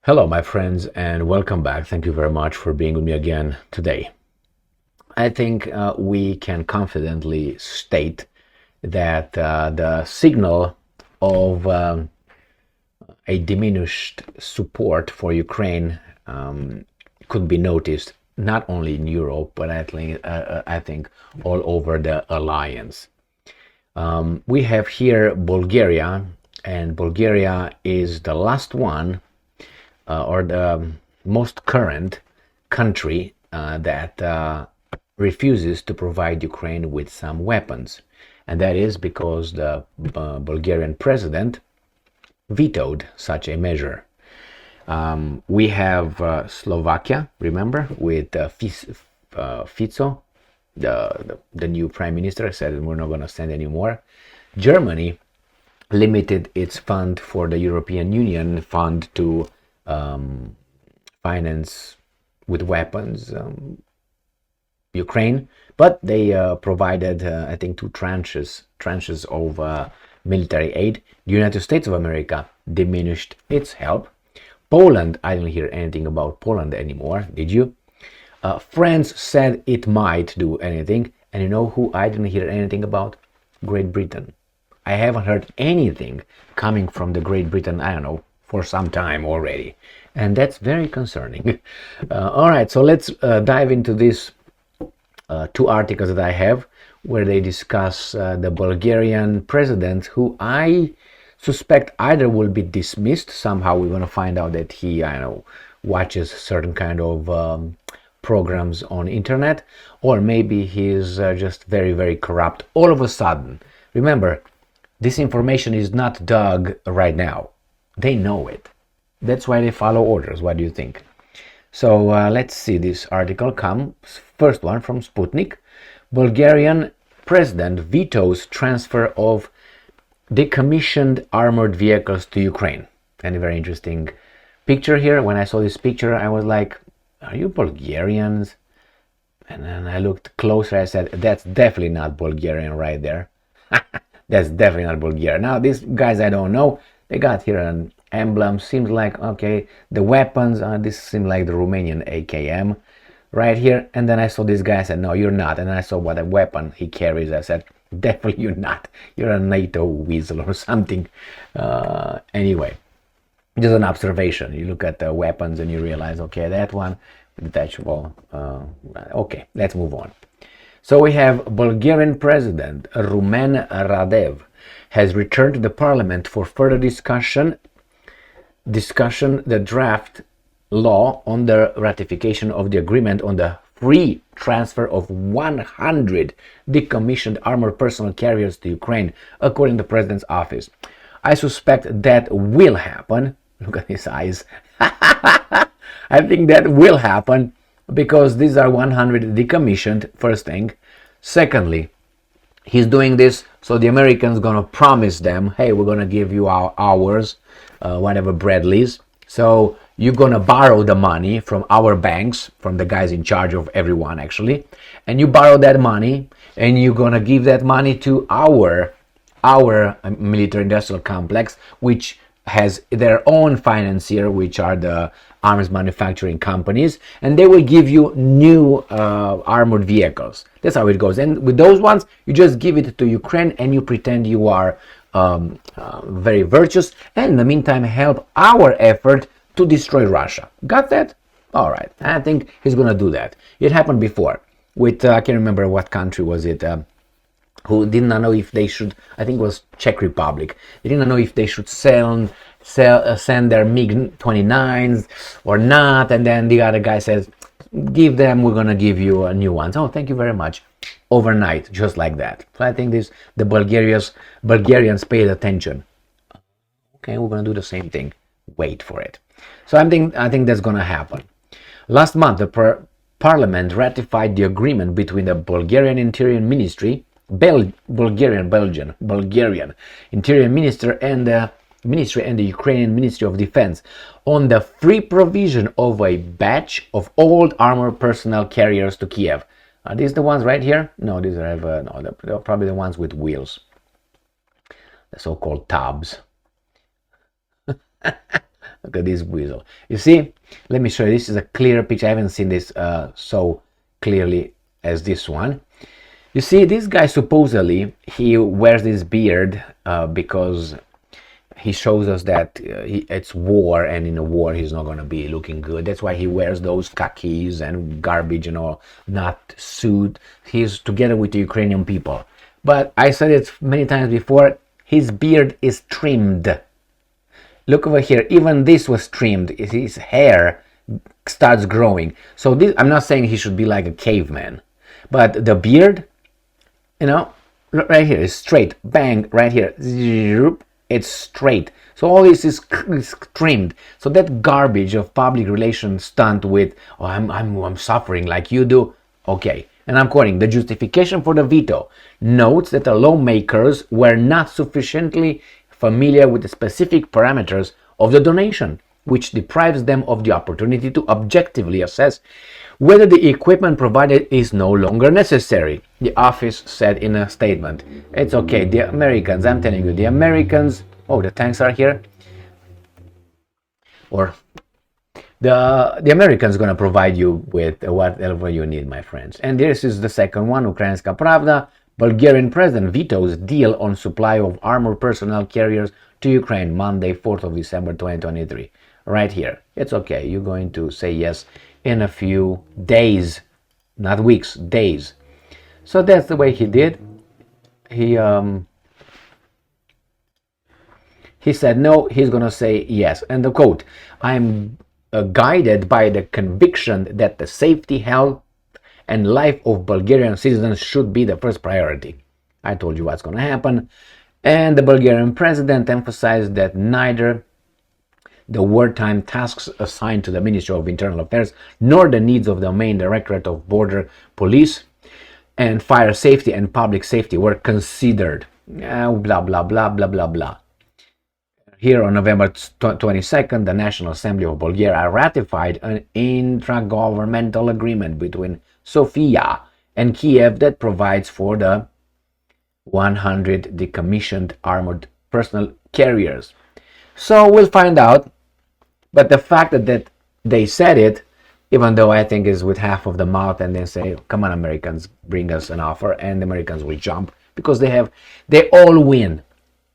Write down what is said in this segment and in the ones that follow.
Hello, my friends, and welcome back. Thank you very much for being with me again today. I think we can confidently state that the signal of a diminished support for Ukraine could be noticed not only in Europe, but I think all over the alliance. We have here Bulgaria, and Bulgaria is the last one or the most current country that refuses to provide Ukraine with some weapons. And that is because the Bulgarian president vetoed such a measure. We have Slovakia, remember, with Fico, the new prime minister, said we're not going to send any more. Germany limited its fund for the European Union fund to finance with weapons Ukraine, but they provided I think two tranches of military aid. The United States of America diminished its help. Poland, I didn't hear anything about Poland anymore, did you? France said it might do anything, and you know who I didn't hear anything about? Great Britain. I haven't heard anything coming from the Great Britain, I don't know, for some time already, and that's very concerning. All right, so let's dive into these two articles that I have where they discuss the Bulgarian president, who I suspect either will be dismissed. Somehow we're going to find out that he, I don't know, watches certain kind of programs on internet, or maybe he's just very, very corrupt all of a sudden. Remember, this information is not dug right now. They know it. That's why they follow orders. What do you think? So let's see. This article comes, first one from Sputnik. Bulgarian president vetoes transfer of decommissioned armored vehicles to Ukraine. And a very interesting picture here. When I saw this picture, I was like, are you Bulgarians? And then I looked closer. I said, that's definitely not Bulgarian right there. That's definitely not Bulgarian. Now, these guys I don't know. They got here an emblem. Seems like, okay, the weapons, this seems like the Romanian AKM right here. And then I saw this guy. I said, no, you're not. And I saw what a weapon he carries. I said, definitely you're not. You're a NATO weasel or something. Anyway, just an observation. You look at the weapons and you realize, okay, that one, detachable. Okay, let's move on. So we have Bulgarian President Rumen Radev has returned to the parliament for further discussion the draft law on the ratification of the agreement on the free transfer of 100 decommissioned armored personnel carriers to Ukraine, according to the president's office. I suspect that will happen. Look at his eyes. I think that will happen because these are 100 decommissioned, first thing. Secondly, he's doing this so the Americans gonna promise them, hey, we're gonna give you ours, whatever Bradley's. So you're gonna borrow the money from our banks, from the guys in charge of everyone actually, and you borrow that money and you're gonna give that money to our military industrial complex, which has their own financier, which are the arms manufacturing companies, and they will give you new armored vehicles. That's how it goes. And with those ones, you just give it to Ukraine and you pretend you are very virtuous, and in the meantime help our effort to destroy Russia. Got that? All right. I think he's gonna do that. It happened before with I can't remember what country was it. Who did not know if they should, I think it was Czech Republic, they didn't know if they should send their MiG-29s or not, and then the other guy says, give them, we're going to give you a new ones. Oh, thank you very much. Overnight, just like that. So I think the Bulgarians paid attention. Okay, we're going to do the same thing. Wait for it. So I think that's going to happen. Last month, the Parliament ratified the agreement between the Bulgarian Interior Ministry, Bulgarian Interior Minister and the Ministry and the Ukrainian Ministry of Defense on the free provision of a batch of old armored personnel carriers to Kiev. Are these the ones right here? No, these are no, they're probably the ones with wheels, the so-called tubs. Look at this weasel. You see, let me show you. This is a clear picture. I haven't seen this so clearly as this one. You see, this guy supposedly he wears this beard because he shows us that it's war, and in a war he's not going to be looking good. That's why he wears those khakis and garbage and all, not suit. He's together with the Ukrainian people. But I said it many times before, his beard is trimmed. Look over here, even this was trimmed. His hair starts growing. So this, I'm not saying he should be like a caveman, but the beard, you know, right here is straight, bang, right here, it's straight. So all this is trimmed. So that garbage of public relations stunt with, oh, I'm suffering like you do. Okay, and I'm quoting, the justification for the veto notes that the lawmakers were not sufficiently familiar with the specific parameters of the donation, which deprives them of the opportunity to objectively assess whether the equipment provided is no longer necessary. The office said in a statement, it's okay, the Americans, I'm telling you, the Americans, oh, the tanks are here, or the Americans going to provide you with whatever you need, my friends. And this is the second one, Ukrainska Pravda. Bulgarian President Vetoes deal on supply of armored personnel carriers to Ukraine, Monday, 4th of December 2023. Right here. It's okay, you're going to say yes in a few days, not weeks, days. So that's the way he did. He said no, he's going to say yes. And the quote, I'm guided by the conviction that the safety, health, and life of Bulgarian citizens should be the first priority. I told you what's going to happen. And the Bulgarian president emphasized that neither the wartime tasks assigned to the Ministry of Internal Affairs nor the needs of the main Directorate of Border Police and Fire Safety and Public Safety were considered. Blah, blah, blah, blah, blah, blah. Here on November 22nd, the National Assembly of Bulgaria ratified an intragovernmental agreement between Sofia and Kiev that provides for the 100 decommissioned armored personnel carriers. So we'll find out. But the fact that they said it, even though I think is with half of the mouth, and they say, come on, Americans, bring us an offer, and the Americans will jump because they all win.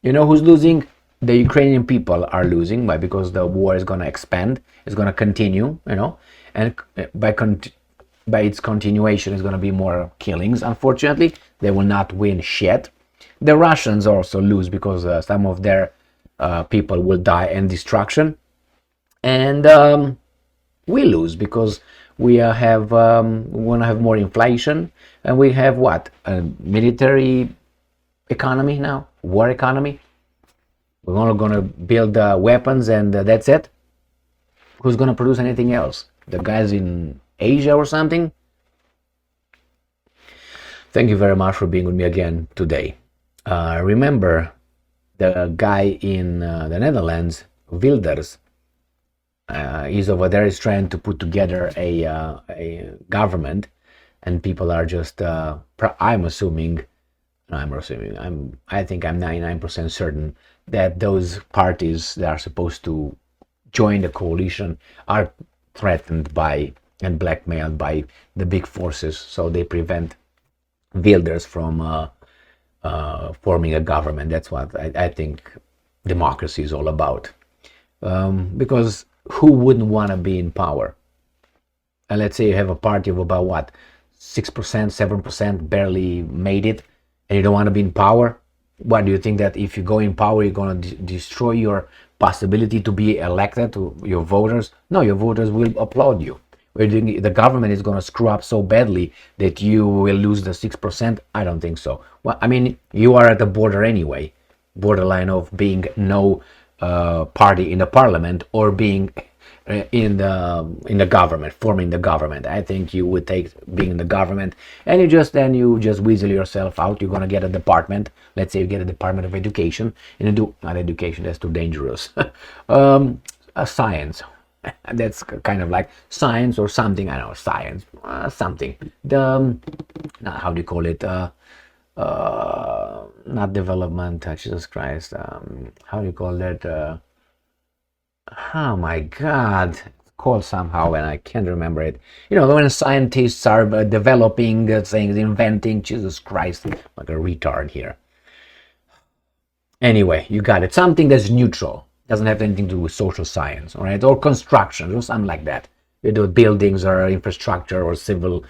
You know who's losing? The Ukrainian people are losing because the war is going to expand, it's going to continue, you know, and by its continuation is going to be more killings. Unfortunately, they will not win shit. The Russians also lose because some of their people will die in destruction, and we lose because we want to have more inflation, and we have what, a military economy now, war economy. We're only going to build weapons and that's it. Who's going to produce anything else? The guys in Asia or something? Thank you very much for being with me again today. Remember, the guy in the Netherlands, Wilders, he's over there, is trying to put together a government, and people are just, I think I'm 99% certain that those parties that are supposed to join the coalition are threatened by and blackmailed by the big forces, so they prevent Wilders from forming a government. That's what I think democracy is all about. Because who wouldn't want to be in power? And let's say you have a party of about what, 6%, 7% barely made it, and you don't want to be in power. What do you think, that if you go in power, you're going to destroy your possibility to be elected to your voters? No, your voters will applaud you. The government is going to screw up so badly that you will lose the 6%? I don't think so. Well, I mean, you are at the border anyway, borderline of being no party in the parliament or being in the government, forming the government. I think you would take being in the government, and you just weasel yourself out. You're gonna get a department. Let's say you get a department of education, and you do not education. That's too dangerous. A science. That's kind of like science or something. I don't know, science, something. How do you call it? Not development. Jesus Christ. How do you call that? Oh my God, it's called somehow, and I can't remember it. You know, when scientists are developing things, inventing, Jesus Christ, like a retard here. Anyway, you got it. Something that's neutral. Doesn't have anything to do with social science, all right? Or construction, or something like that. You do buildings or infrastructure or civil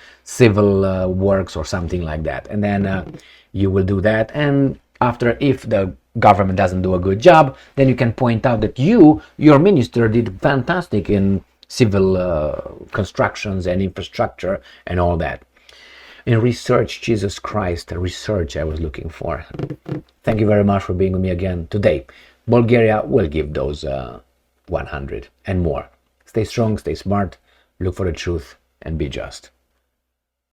works or something like that. And then you will do that. And after, if the government doesn't do a good job, then you can point out that your minister, did fantastic in civil constructions and infrastructure and all that. In research, Jesus Christ, research I was looking for. Thank you very much for being with me again today. Bulgaria will give those 100 and more. Stay strong, stay smart, look for the truth, and be just.